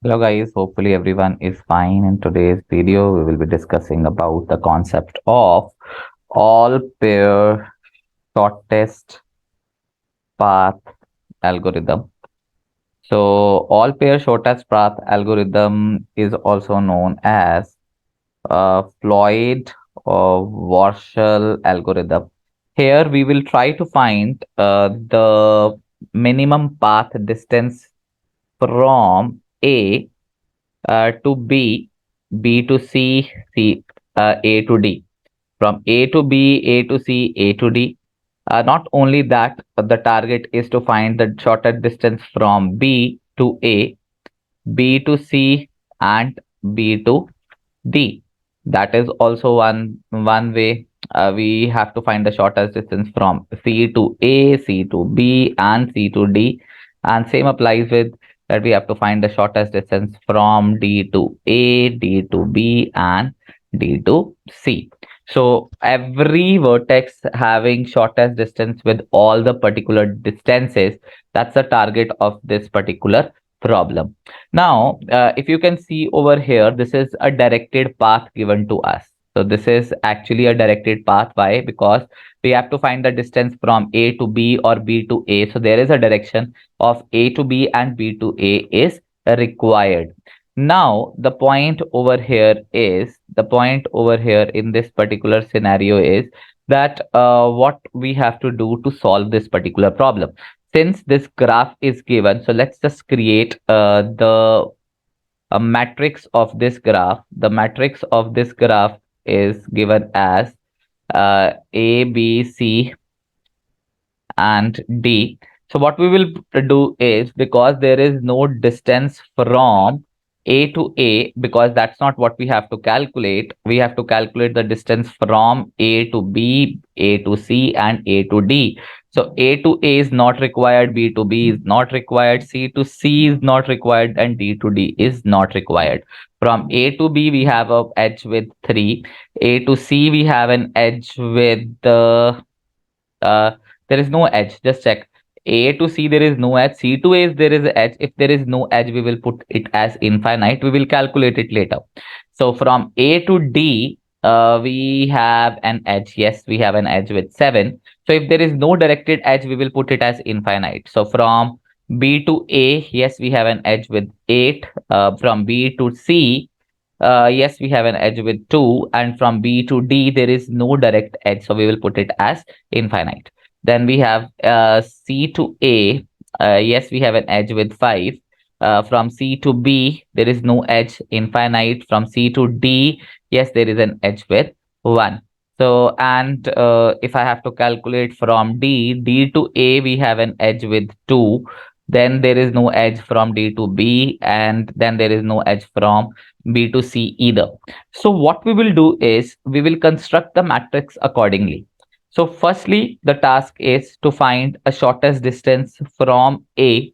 Hello guys, hopefully everyone is fine. In today's video, we will be discussing about the concept of all pair shortest path algorithm. So all pair shortest path algorithm is also known as Floyd or Warshall algorithm. Here we will try to find the minimum path distance from to B, B to C, A to D. From A to B, A to C, A to D. Not only that, but the target is to find the shortest distance from B to A, B to C, and B to D. That is also one way. We have to find the shortest distance from C to A, C to B, and C to D. And same applies with that we have to find the shortest distance from D to A, D to B, and D to C. So every vertex having shortest distance with all the particular distances, that's the target of this particular problem. Now, if you can see over here, this is a directed path given to us. So this is actually a directed path. Why? Because we have to find the distance from A to B or B to A. So there is a direction of A to B and B to A is required. Now, the point over here in this particular scenario is that what we have to do to solve this particular problem. Since this graph is given, so let's just create the a matrix of this graph. The matrix of this graph is given as A, B, C, and D. So what we will do is, because there is no distance from A to A, because that's not what we have to calculate. We have to calculate the distance from A to B, A to C, and A to D. So A to A is not required, B to B is not required, C to C is not required, and D to D is not required. From A to B, we have a edge with 3. A to C, we have an edge with uh, there is no edge. Just check. A to C, there is no edge. C to A, there is an edge. If there is no edge, we will put it as infinite. We will calculate it later. So from A to D, we have an edge. Yes, we have an edge with 7. So if there is no directed edge, we will put it as infinite. So from B to A, yes, we have an edge with 8. From B to C, yes, we have an edge with 2. And from B to D, there is no direct edge. So we will put it as infinite. Then we have C to A. Yes, we have an edge with 5. From C to B, there is no edge, infinite. From C to D, yes, there is an edge with 1. So, and if I have to calculate from D to A, we have an edge with 2. Then there is no edge from D to B, and then there is no edge from B to C either. So what we will do is we will construct the matrix accordingly. So firstly, the task is to find a shortest distance from A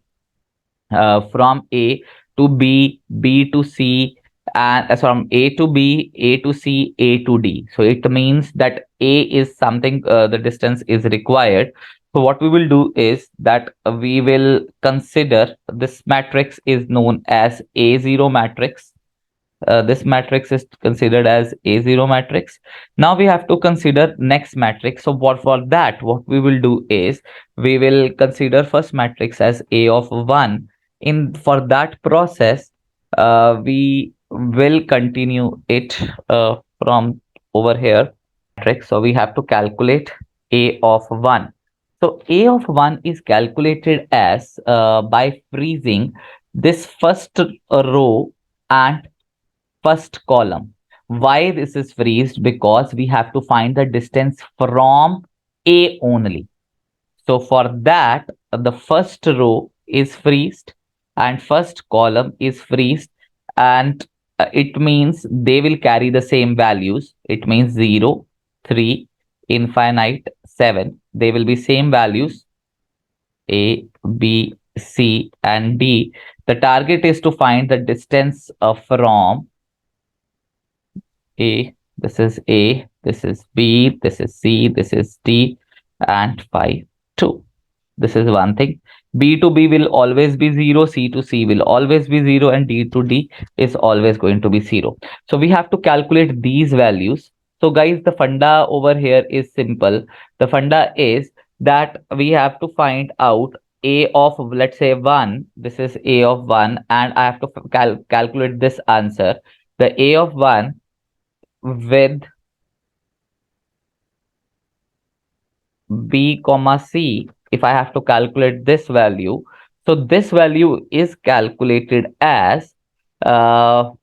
to B, B to C, and from A to B, A to C, A to D. So it means that A is something, the distance is required. So what we will do is that we will consider this matrix is known as A0 matrix. This matrix is considered as A0 matrix. Now we have to consider next matrix. So what for that, what we will do is we will consider first matrix as A of 1. In for that process, we will continue it from over here matrix. So we have to calculate A of 1. So A of 1 is calculated as by freezing this first row and first column. Why this is freezed? Because we have to find the distance from A only. So for that, the first row is freezed and first column is freezed, and it means they will carry the same values. It means 0, 3, infinite, 7. They will be same values A, B, C, and D. The target is to find the distance from A, this is A, this is B, this is C, this is D, and 5, 2. This is one thing. B to B will always be 0, C to C will always be 0, and D to D is always going to be 0. So we have to calculate these values. So guys, the funda over here is simple. The funda is that we have to find out A of, let's say, 1. This is A of 1, and I have to calculate this answer. The A of 1 with B comma C, if I have to calculate this value, so this value is calculated as the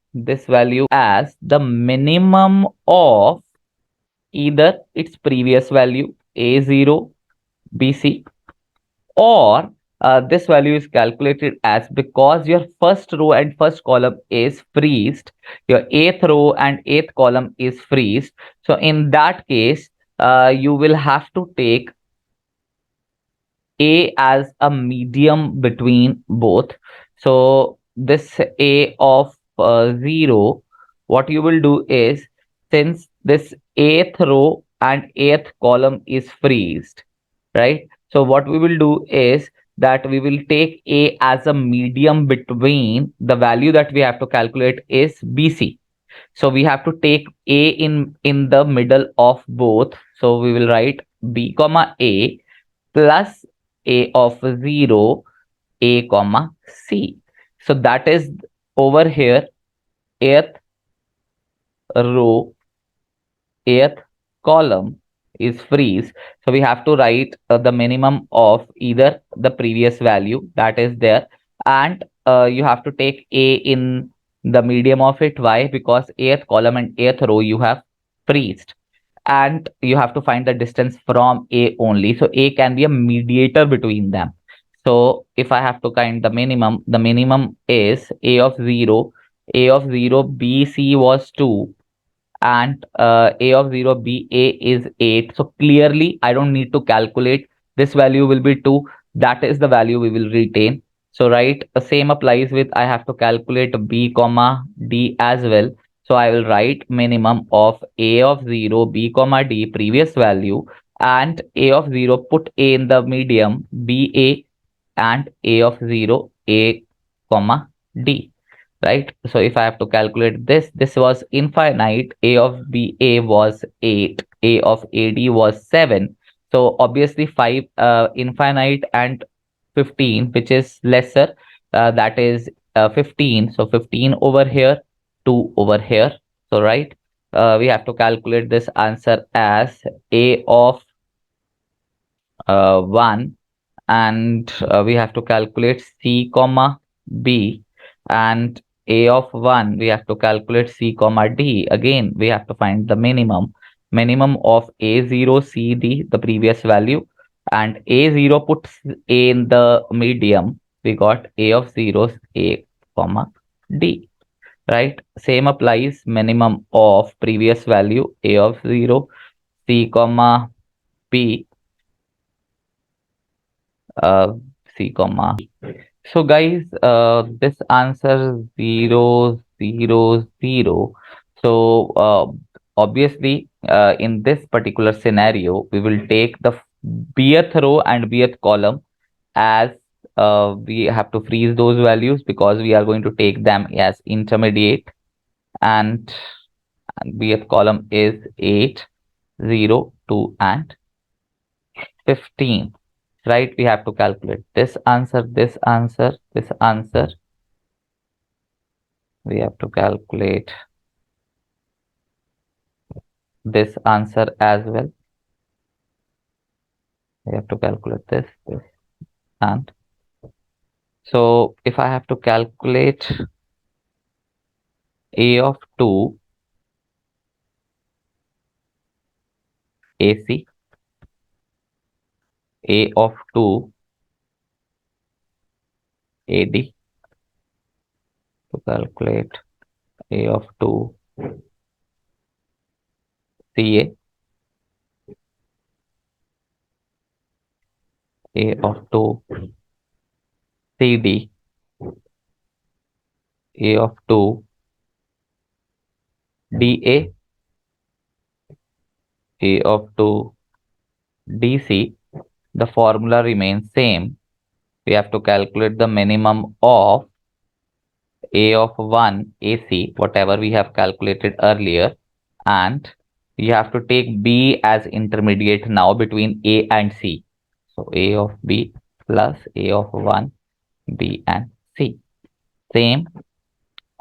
minimum of either its previous value A0 BC, or this value is calculated as, because your first row and first column is freezed, your eighth row and eighth column is freezed. So in that case, you will have to take A as a medium between both. So this A of 0, what you will do is, since this eighth row and eighth column is freezed, right? So what we will do is that we will take A as a medium between the value that we have to calculate is BC. So we have to take A in the middle of both. So we will write B comma A plus A of 0, A comma C. So that is over here, eighth row, eighth column is freeze. So we have to write the minimum of either the previous value that is there, and you have to take A in the medium of it. Why? Because eighth column and eighth row you have freezed, and you have to find the distance from A only. So A can be a mediator between them. So if I have to find the minimum is A of 0. A of 0 BC was 2, and A of 0 BA is 8. So clearly I don't need to calculate. This value will be 2. That is the value we will retain. So right, the same applies with, I have to calculate B comma D as well. So I will write minimum of A of 0 B comma D previous value, and A of 0 put A in the medium BA, and A of 0 A comma D, right? So if I have to calculate this, this was infinite. A of BA was 8, A of AD was 7. So obviously 5, infinite, and 15, which is lesser, that is 15. So 15 over here, 2 over here. So right, we have to calculate this answer as A of 1, and we have to calculate C comma B, and A of 1 we have to calculate C comma D. Again we have to find the minimum of A0 C D, the previous value, and A0 puts A in the medium. We got A of 0 A comma D, right? Same applies, minimum of previous value A of 0 C comma B, uh, C comma. So guys, this answer 0, 0, 0. So obviously, in this particular scenario, we will take the bth row and bth column as, we have to freeze those values because we are going to take them as intermediate, and bth column is 8, 0, 2, and 15. Right, we have to calculate this answer, this answer, this answer. We have to calculate this answer as well. We have to calculate this, and so if I have to calculate A of 2 AC, A of 2 AD, to calculate A of 2 CA, A of 2 CD, A of 2 DA, A of 2 DC, the formula remains same. We have to calculate the minimum of A of 1 AC, whatever we have calculated earlier, and you have to take B as intermediate now between A and C. So A of B plus A of 1, B and C. Same,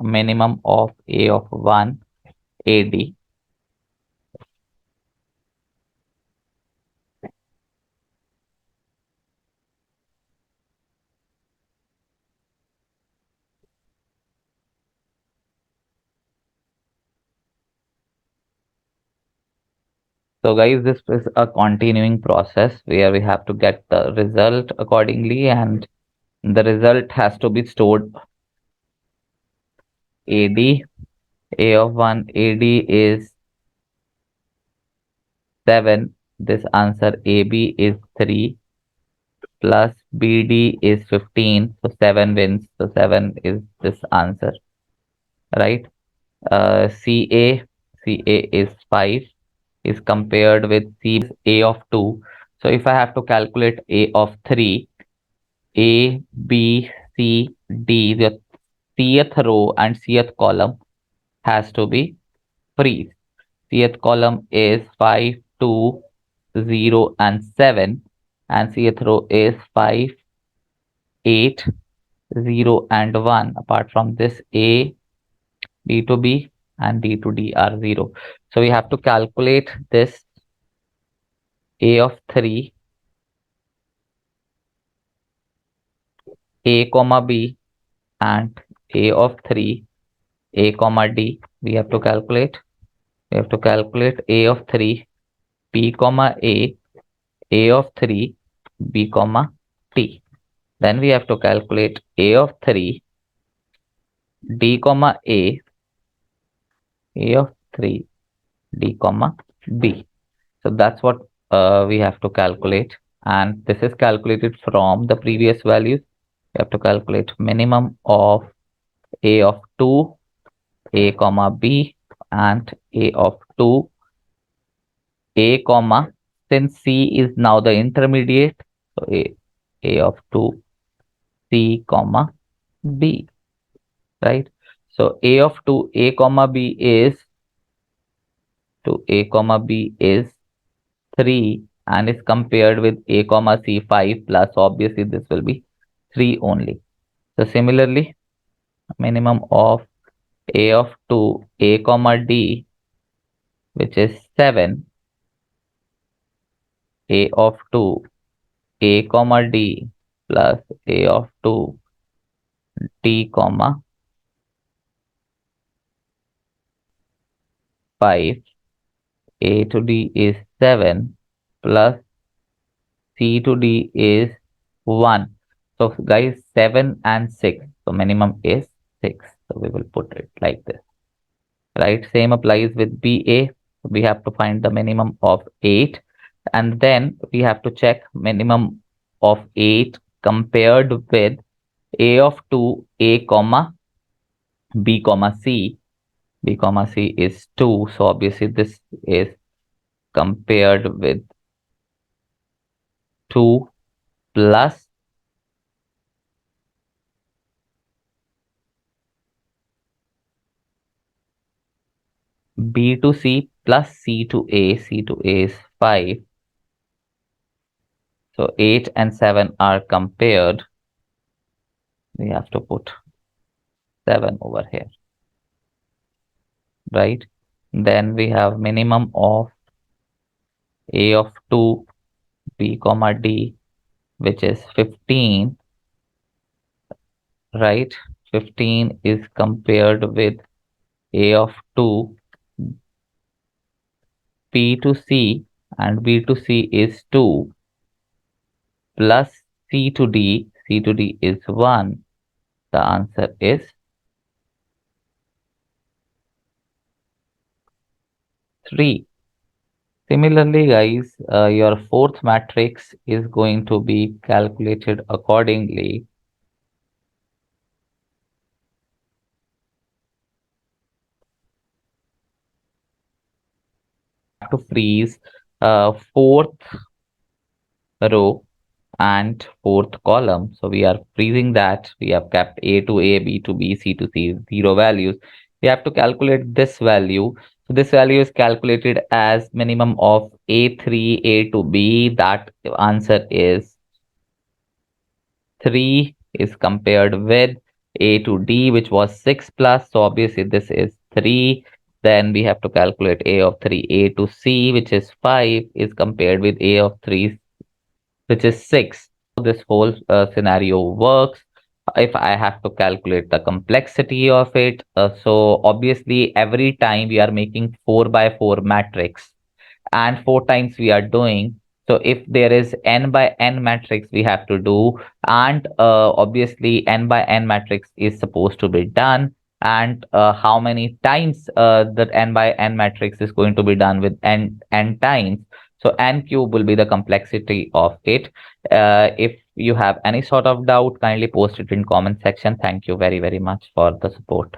minimum of A of 1 AD. So guys, this is a continuing process where we have to get the result accordingly, and the result has to be stored AD. A of 1 AD is 7. This answer AB is 3 plus BD is 15. So 7 wins. So 7 is this answer, right? CA is 5 is compared with A of 2. So if I have to calculate A of 3, A, B, C, D, the Cth row and Cth column has to be free. Cth column is 5, 2, 0, and 7, and Cth row is 5, 8, 0, and 1. Apart from this, A, D to B, and D to D are 0. So we have to calculate this A of 3, A comma B, and A of 3, A comma D. We have to calculate. We have to calculate A of 3, B comma A of 3, B comma T. Then we have to calculate A of 3, D comma A of 3, D comma B. So that's what we have to calculate. And this is calculated from the previous values. We have to calculate minimum of A of 2, A comma B, and A of 2, A comma, since C is now the intermediate, so A of 2, C comma B, right? So A of 2, A comma B is to A comma B is 3 and is compared with A comma C 5 plus, obviously this will be 3 only. So similarly, minimum of A of 2, A comma D, which is 7, A of 2, A comma D plus A of 2, D comma 5. A to D is 7 plus C to D is 1. So guys, 7 and 6. So minimum is 6. So we will put it like this, right? Same applies with BA. We have to find the minimum of 8. And then we have to check minimum of 8 compared with A of 2, A comma B comma C. B comma C is 2. So obviously this is compared with 2 plus B to C plus C to A. C to A is 5. So 8 and 7 are compared. We have to put 7 over here, right? Then we have minimum of A of 2, B comma D, which is 15, right? 15 is compared with A of 2, B to C, and B to C is 2 plus C to D. C to D is 1. The answer is 3. Similarly, guys, your fourth matrix is going to be calculated accordingly. To freeze fourth row and fourth column. So we are freezing that. We have kept A to A, B to B, C to C, zero values. We have to calculate this value. So this value is calculated as minimum of A3, A to B. That answer is 3 is compared with A to D, which was 6 plus. So obviously this is 3. Then we have to calculate A of 3, A to C, which is 5, is compared with A of 3, which is 6. This whole scenario works if I have to calculate the complexity of it. So obviously every time we are making 4 by 4 matrix and 4 times we are doing. So if there is n by n matrix we have to do, and obviously n by n matrix is supposed to be done, and how many times that n by n matrix is going to be done with n times. So n cube will be the complexity of it. If you have any sort of doubt, kindly post it in comment section. Thank you very, very much for the support.